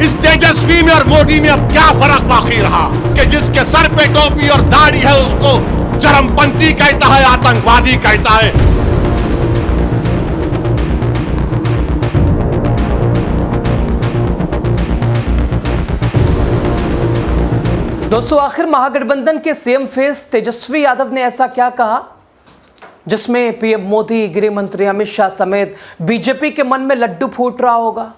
इस तेजस्वी में और मोदी में अब क्या फर्क बाकी रहा कि जिसके सर पे टोपी और दाढ़ी है उसको चरमपंथी कहता है, आतंकवादी कहता है। दोस्तों, आखिर महागठबंधन के सीएम फेस तेजस्वी यादव ने ऐसा क्या कहा जिसमें पीएम मोदी, गृह मंत्री अमित शाह समेत बीजेपी के मन में लड्डू फूट रहा होगा?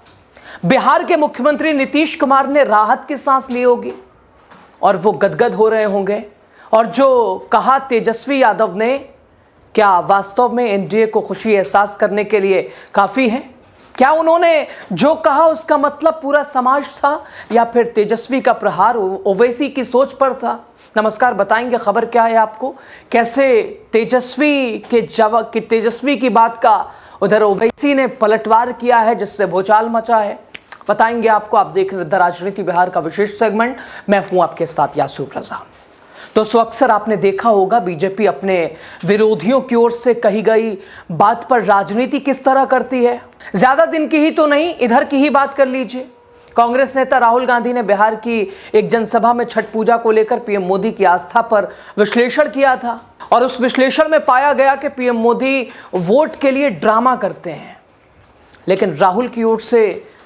बिहार के मुख्यमंत्री नीतीश कुमार ने राहत की सांस ली होगी और वो गदगद हो रहे होंगे। और जो कहा तेजस्वी यादव ने, क्या वास्तव में एनडीए को खुशी एहसास करने के लिए काफ़ी है? क्या उन्होंने जो कहा उसका मतलब पूरा समाज था या फिर तेजस्वी का प्रहार ओवैसी की सोच पर था? नमस्कार, बताएंगे खबर क्या है आपको, कैसे तेजस्वी की बात का उधर ओवैसी ने पलटवार किया है जिससे भूचाल मचा है। बताएंगे आपको। आप देख रहे द राजनीति बिहार का विशेष सेगमेंट। मैं हूं आपके साथ यासूफ रजा। दोस्तों, अक्सर आपने देखा होगा बीजेपी अपने विरोधियों की ओर से कही गई बात पर राजनीति किस तरह करती है। ज्यादा दिन की ही तो नहीं, इधर की ही बात कर लीजिए। कांग्रेस नेता राहुल गांधी ने बिहार की एक जनसभा में छठ पूजा को लेकर पीएम मोदी की आस्था पर विश्लेषण किया था और उस विश्लेषण में पाया गया कि पीएम मोदी वोट के लिए ड्रामा करते हैं। लेकिन राहुल की ओर से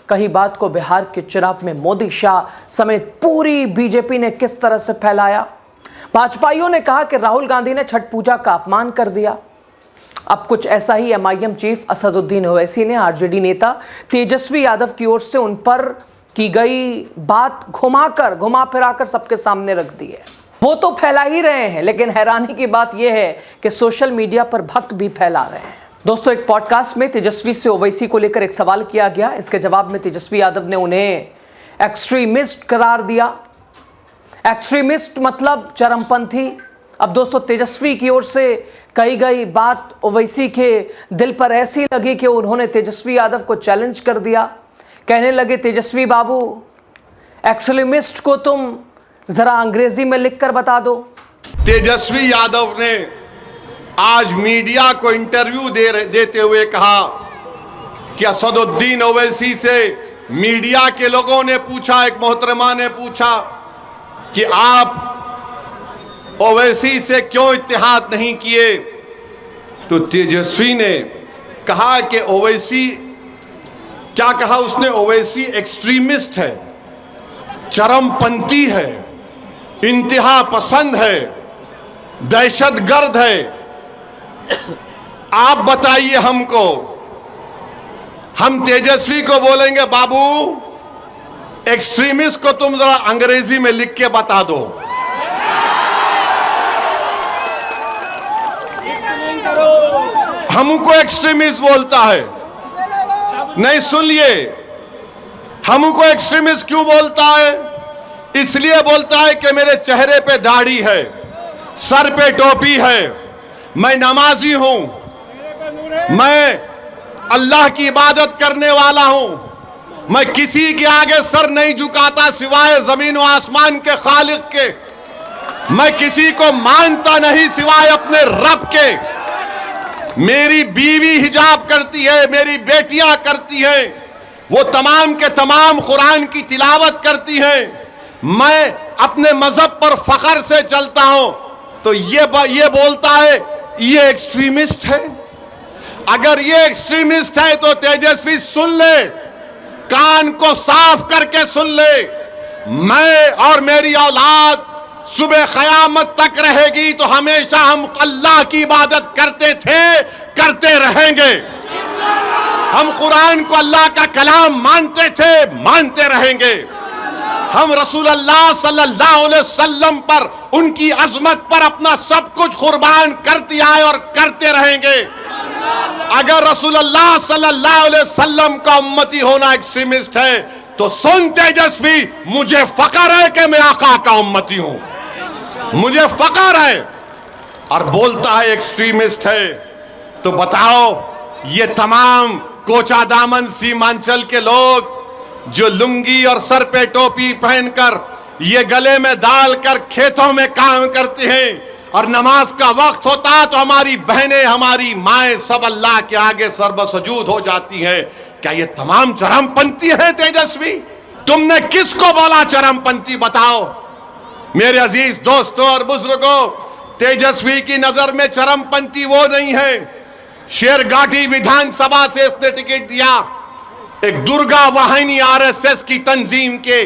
कही बात को बिहार के चुनाव में मोदी, शाह समेत पूरी बीजेपी ने किस तरह से फैलाया। भाजपाइयों ने कहा कि राहुल गांधी ने छठ पूजा का अपमान कर दिया। अब कुछ ऐसा ही एमआईएम चीफ असदुद्दीन ओवैसी ने आरजेडी नेता तेजस्वी यादव की ओर से उन पर की गई बात घुमा फिराकर सबके सामने रख दी है। वो तो फैला ही रहे हैं, लेकिन हैरानी की बात यह है कि सोशल मीडिया पर भक्त भी फैला रहे हैं। दोस्तों, एक पॉडकास्ट में तेजस्वी से ओवैसी को लेकर एक सवाल किया गया। इसके जवाब में तेजस्वी यादव ने उन्हें एक्सट्रीमिस्ट करार दिया। एक्सट्रीमिस्ट मतलब चरमपंथी। अब दोस्तों, तेजस्वी की ओर से कही गई बात ओवैसी के दिल पर ऐसी लगी कि उन्होंने तेजस्वी यादव को चैलेंज कर दिया। कहने लगे, तेजस्वी बाबू, एक्सट्रीमिस्ट को तुम जरा अंग्रेजी में लिखकर बता दो। तेजस्वी यादव ने आज मीडिया को इंटरव्यू देते हुए कहा कि असदुद्दीन ओवैसी से मीडिया के लोगों ने पूछा, एक मोहतरमा ने पूछा कि आप ओवैसी से क्यों इत्तेहाद नहीं किए, तो तेजस्वी ने कहा कि ओवैसी, क्या कहा उसने, ओवैसी एक्सट्रीमिस्ट है, चरमपंथी है, इंतहा पसंद है, दहशतगर्द है। आप बताइए हमको, हम तेजस्वी को बोलेंगे, बाबू एक्सट्रीमिस्ट को तुम जरा अंग्रेजी में लिख के बता दो। हमको एक्सट्रीमिस्ट बोलता है। नहीं, सुनिए, हमको एक्सट्रीमिस्ट क्यों बोलता है? इसलिए बोलता है कि मेरे चेहरे पे दाढ़ी है, सर पे टोपी है, मैं नमाजी हूं, मैं अल्लाह की इबादत करने वाला हूं, मैं किसी के आगे सर नहीं झुकाता सिवाय जमीन व आसमान के खालिक के, मैं किसी को मानता नहीं सिवाय अपने रब के, मेरी बीवी हिजाब करती है, मेरी बेटियां करती हैं, वो तमाम के तमाम कुरान की तिलावत करती हैं, मैं अपने मजहब पर फख्र से चलता हूं। तो ये बोलता है ये एक्सट्रीमिस्ट है। अगर ये एक्सट्रीमिस्ट है तो तेजस्वी सुन ले, कान को साफ करके सुन ले, मैं और मेरी औलाद सुबह क़यामत तक रहेगी तो हमेशा हम अल्लाह की इबादत करते थे, करते रहेंगे। हम कुरान को अल्लाह का कलाम मानते थे, मानते रहेंगे। हम रसूल अल्लाह सल्लल्लाहु अलैहि वसल्लम पर, उनकी अजमत पर अपना सब कुछ कुर्बान करते आए और करते रहेंगे। अगर रसूल अल्लाह सल्लल्लाहु अलैहि वसल्लम का उम्मती होना एक्सट्रीमिस्ट है तो सुन तेजस्वी, मुझे फख्र है कि मैं आका का उम्मती हूं, मुझे फख्र है। और बोलता है एक्सट्रीमिस्ट है, तो बताओ ये तमाम कोचा दामन सीमांचल के लोग जो लुंगी और सर पे टोपी पहनकर, ये गले में डालकर खेतों में काम करते हैं और नमाज का वक्त होता तो हमारी बहनें, हमारी माएं सब अल्लाह के आगे सर्वसजूद हो जाती हैं, क्या ये तमाम चरमपंथी हैं तेजस्वी? तुमने किसको बोला चरमपंथी? बताओ मेरे अजीज दोस्तों और बुजुर्गों, तेजस्वी की नजर में चरमपंथी वो नहीं है। शेरघाटी विधानसभा से इसने टिकट दिया, एक दुर्गा वाहिनी आरएसएस की तंजीम के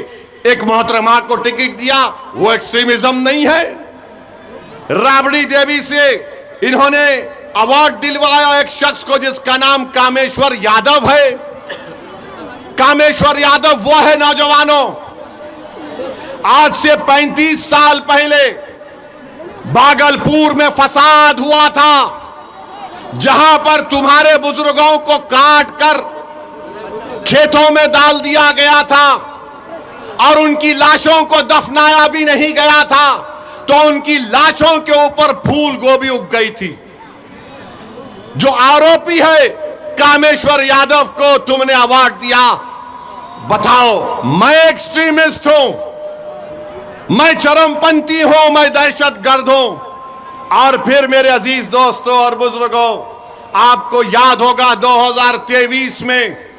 एक मोहतरमा को टिकट दिया, वो एक्सट्रीमिज्म नहीं है। राबड़ी देवी से इन्होंने अवार्ड दिलवाया एक शख्स को जिसका नाम कामेश्वर यादव है। कामेश्वर यादव वो है नौजवानों, आज से 35 साल पहले भागलपुर में फसाद हुआ था, जहां पर तुम्हारे बुजुर्गों को काट कर खेतों में डाल दिया गया था और उनकी लाशों को दफनाया भी नहीं गया था, तो उनकी लाशों के ऊपर फूल गोभी उग गई थी। जो आरोपी है कामेश्वर यादव को तुमने अवार्ड दिया। बताओ, मैं एक्सट्रीमिस्ट हूं, मैं चरमपंथी हूं, मैं दहशतगर्द हूं। और फिर मेरे अजीज दोस्तों और बुजुर्गों, आपको याद होगा 2023 में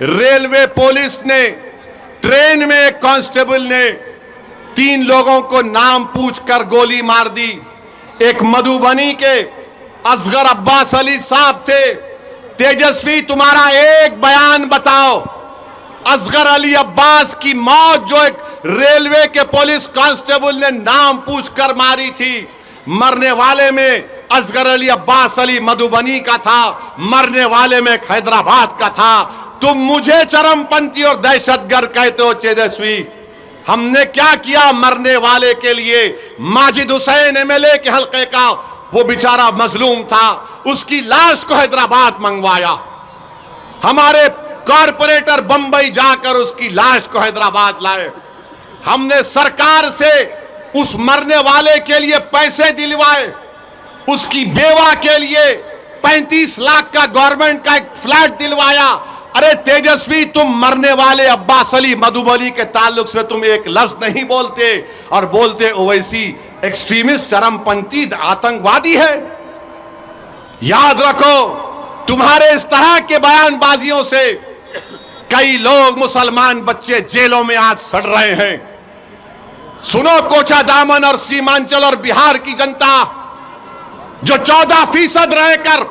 रेलवे पुलिस ने ट्रेन में एक कांस्टेबल ने 3 लोगों को नाम पूछकर गोली मार दी। एक मधुबनी के असगर अब्बास अली साहब थे। तेजस्वी, तुम्हारा एक बयान बताओ, असगर अली अब्बास की मौत जो एक रेलवे के पुलिस कांस्टेबल ने नाम पूछकर मारी थी, मरने वाले में असगर अली अब्बास अली मधुबनी का था, मरने वाले में हैदराबाद का था। तुम मुझे चरमपंथी और दहशतगर्द कहते हो तेजस्वी। हमने क्या किया मरने वाले के लिए? माजिद हुसैन एमएलए के हल्के का वो बेचारा मजलूम था, उसकी लाश को हैदराबाद मंगवाया। हमारे कॉरपोरेटर बंबई जाकर उसकी लाश को हैदराबाद लाए। हमने सरकार से उस मरने वाले के लिए पैसे दिलवाए, उसकी बेवा के लिए 35 लाख का गवर्नमेंट का एक फ्लैट दिलवाया। अरे तेजस्वी, तुम मरने वाले अब्बास अली मधुबनी के ताल्लुक से तुम एक लफ्ज नहीं बोलते और बोलते ओवैसी एक्सट्रीमिस्ट, चरमपंथी, आतंकवादी है। याद रखो, तुम्हारे इस तरह के बयानबाजियों से कई लोग, मुसलमान बच्चे जेलों में आज सड़ रहे हैं। सुनो, कोचा दामन और सीमांचल और बिहार की जनता जो 14% रहकर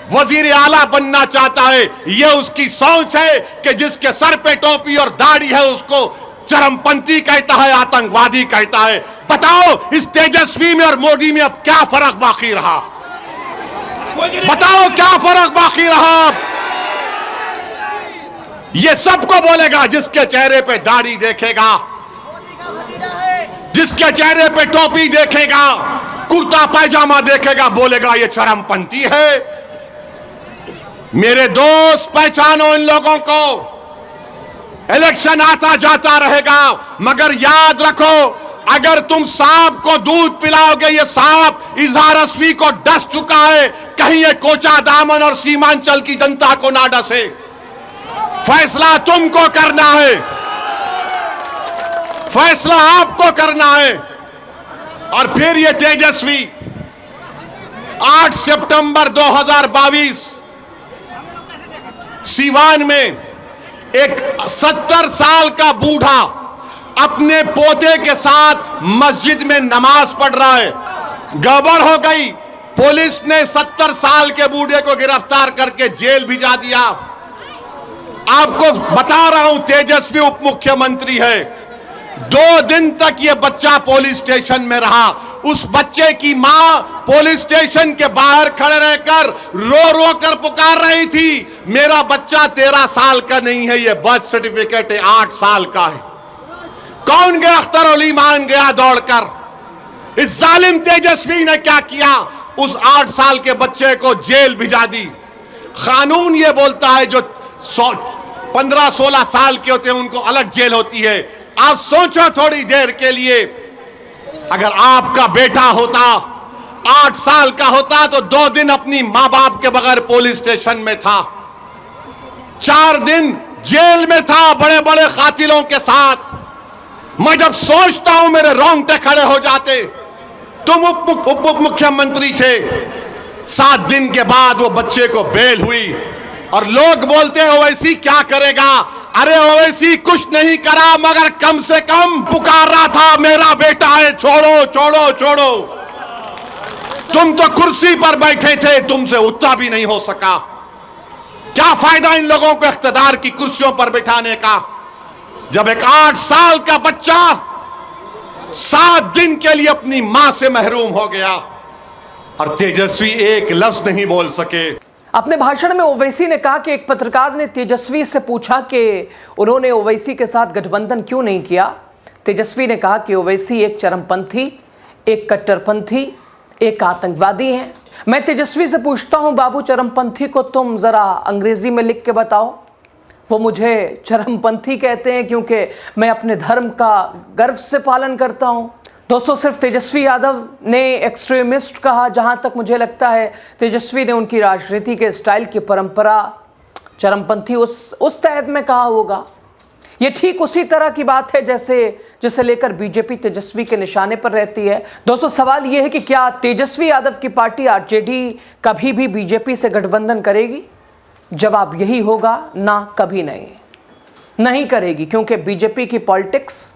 वजीर आला बनना चाहता है, यह उसकी सोच है कि जिसके सर पे टोपी और दाढ़ी है उसको चरमपंथी कहता है, आतंकवादी कहता है। बताओ, इस तेजस्वी में और मोदी में अब क्या फर्क बाकी रहा? बताओ क्या फर्क बाकी रहा? ये सबको बोलेगा जिसके चेहरे पे दाढ़ी देखेगा, जिसके चेहरे पे टोपी देखेगा, कुर्ता पैजामा देखेगा, बोलेगा ये चरमपंथी है। मेरे दोस्त, पहचानो इन लोगों को। इलेक्शन आता जाता रहेगा, मगर याद रखो, अगर तुम सांप को दूध पिलाओगे, ये सांप इजहार असवी को डस चुका है, कहीं ये कोचा दामन और सीमांचल की जनता को ना डसे। फैसला तुमको करना है, फैसला आपको करना है। और फिर ये तेजस्वी 8 सितंबर 2022 सीवान में एक 70 साल का बूढ़ा अपने पोते के साथ मस्जिद में नमाज पढ़ रहा है। गड़बड़ हो गई, पुलिस ने 70 साल के बूढ़े को गिरफ्तार करके जेल भिजा दिया। आपको बता रहा हूं, तेजस्वी उप मुख्यमंत्री है। 2 दिन तक ये बच्चा पुलिस स्टेशन में रहा। उस बच्चे की मां पुलिस स्टेशन के बाहर खड़े रहकर रो रो कर पुकार रही थी, मेरा बच्चा 13 साल का नहीं है, ये बर्थ सर्टिफिकेट 8 साल का है। कौन गया? अख्तर अली मान गया दौड़कर। इस जालिम तेजस्वी ने क्या किया? उस 8 साल के बच्चे को जेल भिजा दी। कानून ये बोलता है जो 15-16 साल के होते हैं उनको अलग जेल होती है। आप सोचो थोड़ी देर के लिए, अगर आपका बेटा होता 8 साल का होता तो 2 दिन अपनी मां बाप के बगैर पुलिस स्टेशन में था, 4 दिन जेल में था बड़े बड़े कातिलों के साथ। मैं जब सोचता हूं मेरे रोंगटे खड़े हो जाते। तुम उप मुख्यमंत्री थे, 7 दिन के बाद वो बच्चे को बेल हुई और लोग बोलते हैं ओवैसी क्या करेगा? अरे ओवैसी कुछ नहीं करा, मगर कम से कम पुकार रहा था मेरा बेटा है, छोड़ो छोड़ो छोड़ो। तुम तो कुर्सी पर बैठे थे, तुमसे उतना भी नहीं हो सका। क्या फायदा इन लोगों को इख्तिदार की कुर्सियों पर बिठाने का, जब एक 8 साल का बच्चा 7 दिन के लिए अपनी मां से महरूम हो गया और तेजस्वी एक लफ्ज नहीं बोल सके। अपने भाषण में ओवैसी ने कहा कि एक पत्रकार ने तेजस्वी से पूछा कि उन्होंने ओवैसी के साथ गठबंधन क्यों नहीं किया। तेजस्वी ने कहा कि ओवैसी एक चरमपंथी, एक कट्टरपंथी, एक आतंकवादी हैं। मैं तेजस्वी से पूछता हूं, बाबू चरमपंथी को तुम जरा अंग्रेजी में लिख के बताओ। वो मुझे चरमपंथी कहते हैं क्योंकि मैं अपने धर्म का गर्व से पालन करता हूं। दोस्तों, सिर्फ तेजस्वी यादव ने एक्सट्रीमिस्ट कहा, जहां तक मुझे लगता है तेजस्वी ने उनकी राजनीति के स्टाइल की परंपरा चरमपंथी उस तहत में कहा होगा। ये ठीक उसी तरह की बात है जैसे लेकर बीजेपी तेजस्वी के निशाने पर रहती है। दोस्तों, सवाल यह है कि क्या तेजस्वी यादव की पार्टी आरजेडी कभी भी बीजेपी से गठबंधन करेगी? जवाब यही होगा, ना, कभी नहीं करेगी, क्योंकि बीजेपी की पॉलिटिक्स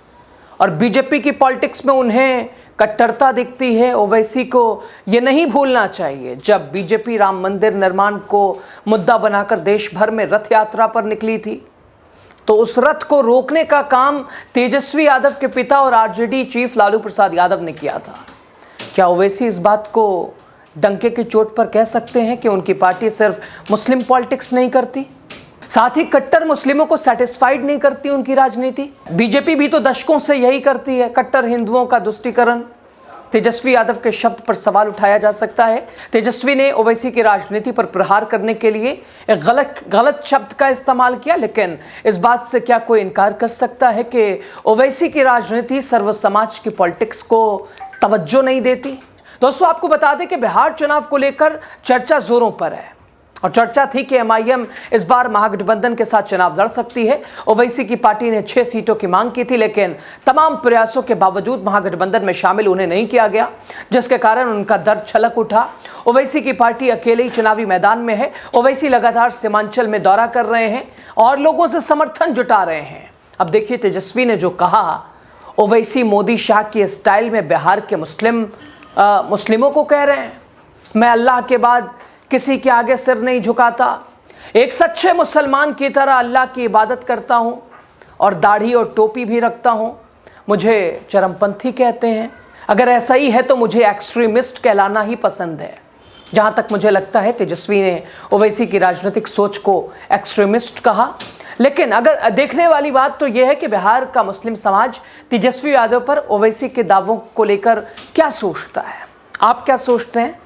और बीजेपी की पॉलिटिक्स में उन्हें कट्टरता दिखती है। ओवैसी को ये नहीं भूलना चाहिए, जब बीजेपी राम मंदिर निर्माण को मुद्दा बनाकर देश भर में रथ यात्रा पर निकली थी, तो उस रथ को रोकने का काम तेजस्वी यादव के पिता और आरजेडी चीफ लालू प्रसाद यादव ने किया था। क्या ओवैसी इस बात को डंके की चोट पर कह सकते हैं कि उनकी पार्टी सिर्फ मुस्लिम पॉलिटिक्स नहीं करती, साथ ही कट्टर मुस्लिमों को सेटिस्फाइड नहीं करती उनकी राजनीति? बीजेपी भी तो दशकों से यही करती है, कट्टर हिंदुओं का तुष्टीकरण। तेजस्वी यादव के शब्द पर सवाल उठाया जा सकता है। तेजस्वी ने ओवैसी की राजनीति पर प्रहार करने के लिए एक गलत शब्द का इस्तेमाल किया, लेकिन इस बात से क्या कोई इनकार कर सकता है कि ओवैसी की राजनीति सर्व समाज की पॉलिटिक्स को तवज्जो नहीं देती? दोस्तों, आपको बता दें कि बिहार चुनाव को लेकर चर्चा जोरों पर है और चर्चा थी कि एमआईएम इस बार महागठबंधन के साथ चुनाव लड़ सकती है। ओवैसी की पार्टी ने 6 सीटों की मांग की थी, लेकिन तमाम प्रयासों के बावजूद महागठबंधन में शामिल उन्हें नहीं किया गया, जिसके कारण उनका दर्द छलक उठा। ओवैसी की पार्टी अकेले ही चुनावी मैदान में है। ओवैसी लगातार सीमांचल में दौरा कर रहे हैं और लोगों से समर्थन जुटा रहे हैं। अब देखिए तेजस्वी ने जो कहा, ओवैसी मोदी शाह की स्टाइल में बिहार के मुस्लिमों को कह रहे हैं, मैं अल्लाह के बाद किसी के आगे सिर नहीं झुकाता, एक सच्चे मुसलमान की तरह अल्लाह की इबादत करता हूं और दाढ़ी और टोपी भी रखता हूं, मुझे चरमपंथी कहते हैं। अगर ऐसा ही है तो मुझे एक्सट्रीमिस्ट कहलाना ही पसंद है। जहां तक मुझे लगता है तेजस्वी ने ओवैसी की राजनीतिक सोच को एक्सट्रीमिस्ट कहा, लेकिन अगर देखने वाली बात तो यह है कि बिहार का मुस्लिम समाज तेजस्वी यादव पर ओवैसी के दावों को लेकर क्या सोचता है। आप क्या सोचते हैं?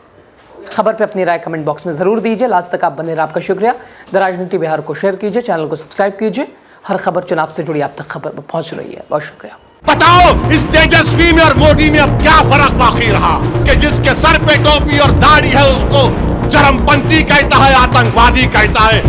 खबर पे अपनी राय कमेंट बॉक्स में जरूर दीजिए। लास्ट तक आप बने रहे, आपका शुक्रिया। द राजनीति बिहार को शेयर कीजिए, चैनल को सब्सक्राइब कीजिए। हर खबर चुनाव से जुड़ी आप तक खबर पहुंच रही है। बहुत शुक्रिया। बताओ इस तेजस्वी में और मोदी में अब क्या फर्क बाकी रहा कि जिसके सर पे टोपी और दाढ़ी है उसको चरमपंथी कहता है, आतंकवादी कहता है।